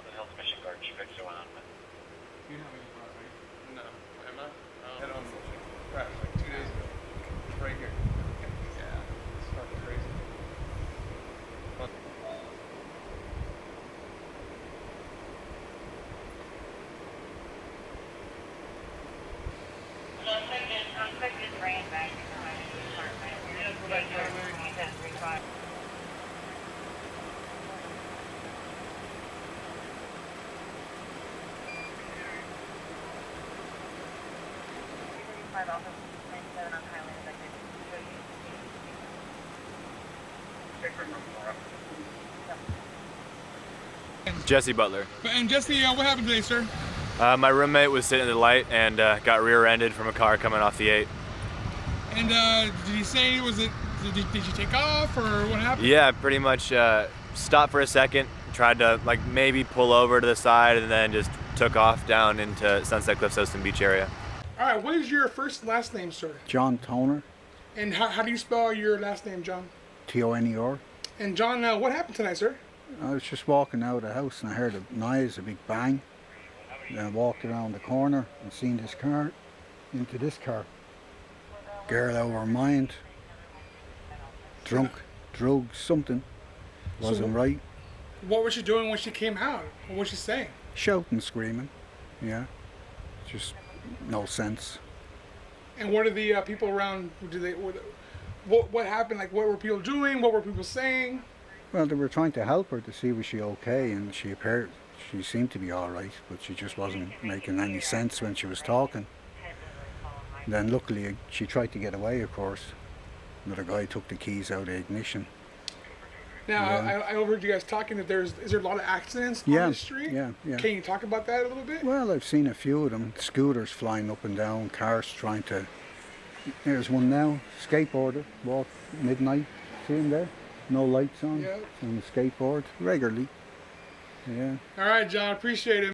Pleasant Hills Mission Guard. She fixed her one on me. You have any car, right? No. Am I? Head on crash like 2 days ago. Right here. Yeah. It's fucking crazy. Unexpected rain back. Jesse Butler. And Jesse, what happened today, sir? My roommate was sitting at the light and got rear-ended from a car coming off the 8. And did he say, did you take off or what happened? Yeah, pretty much stopped for a second, tried to like maybe pull over to the side and then just took off down into Sunset Cliffs Ocean Beach area. All right, what is your first and last name, sir? John Toner, And how do you spell your last name, John? Toner. And John, what happened tonight, sir? I was just walking out of the house and I heard a noise, a big bang. Then I walked around the corner and seen this car into this car. Girl over her mind, drunk, drugs, something. Wasn't right. What was she doing when she came out? What was she saying? Shouting, screaming. Yeah. Just no sense. And what are the people around? What happened? Like, what were people doing? What were people saying? Well, they were trying to help her to see was she okay, and she seemed to be all right, but she just wasn't making any sense when she was talking. And then luckily she tried to get away, of course. Another guy took the keys out of the ignition. Now, Yeah. I overheard you guys talking that is there a lot of accidents on the street? Yeah. Can you talk about that a little bit? Well, I've seen a few of them. Scooters flying up and down, cars trying to... There's one now, skateboarder, walk midnight. See him there? No lights on, Yeah. on the skateboard, regularly. Yeah. All right, John, appreciate it.